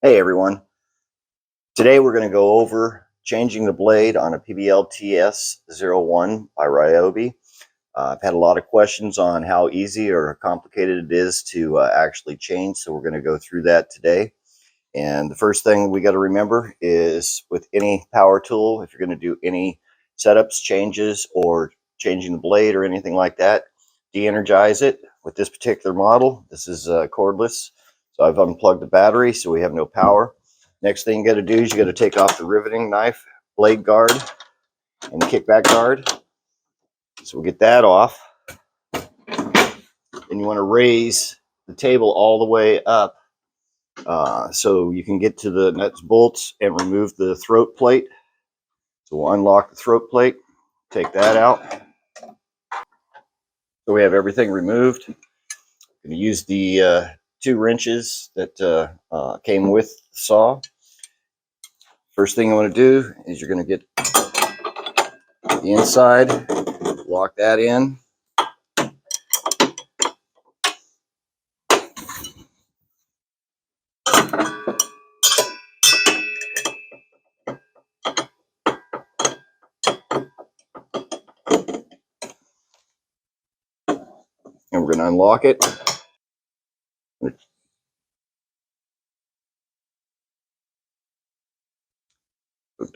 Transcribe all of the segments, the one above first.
Hey everyone, today we're going to go over changing the blade on a PBLTS01 by Ryobi. I've had a lot of questions on how easy or complicated it is to actually change, so we're going to go through that today. And the first thing we got to remember is with any power tool, if you're going to do any setups, changes, or changing the blade or anything like that, de-energize it. With this particular model, this is cordless, so I've unplugged the battery so we have no power. Next thing you got to do is you got to take off the riveting knife, blade guard, and the kickback guard. So we'll get that off. Then you want to raise the table all the way up so you can get to the nuts, bolts, and remove the throat plate. So we'll unlock the throat plate, take that out. So we have everything removed. I'm going to use the 2 wrenches that came with the saw. First thing you want to do is you're going to get the inside, lock that in. And we're going to unlock it.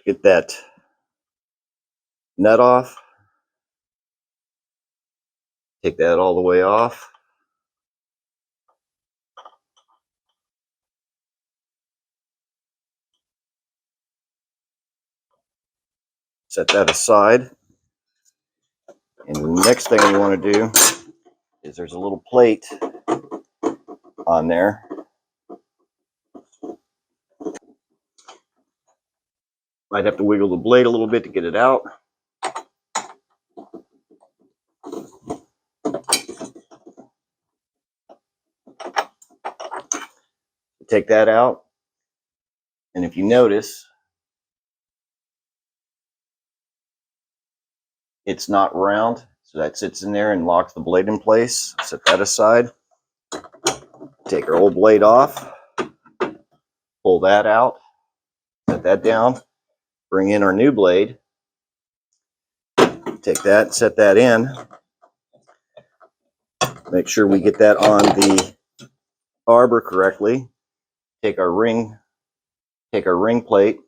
Get that nut off. Take that all the way off. Set that aside. And the next thing we want to do is there's a little plate on there. Might have to wiggle the blade a little bit to get it out. Take that out. And if you notice, it's not round, so that sits in there and locks the blade in place. Set that aside. Take our old blade off. Pull that out. Set that down. Bring in our new blade. Take that, set that in. Make sure we get that on the arbor correctly. Take our ring plate.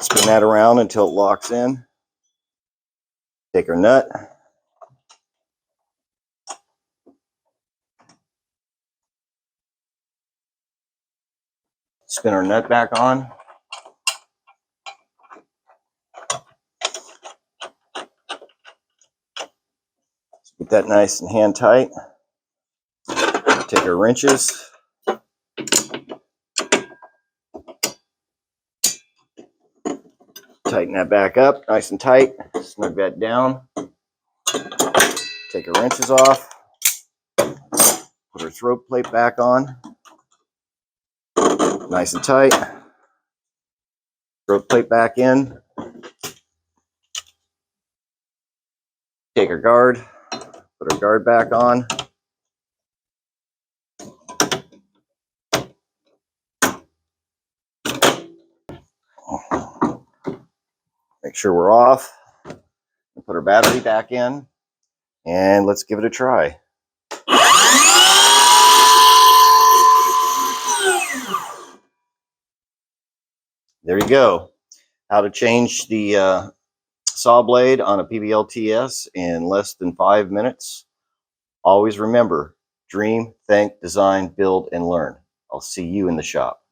Spin that around until it locks in. Take our nut. Spin our nut back on. Get that nice and hand tight. Take our wrenches. Tighten that back up nice and tight. Snug that down. Take our wrenches off. Put our throat plate back on. Nice and tight. Throat plate back in. Take our guard. Put our guard back on. Make sure we're off. Put our battery back in. And let's give it a try. There you go. How to change the saw blade on a PBLTS in less than 5 minutes. Always remember, dream, think, design, build, and learn. I'll see you in the shop.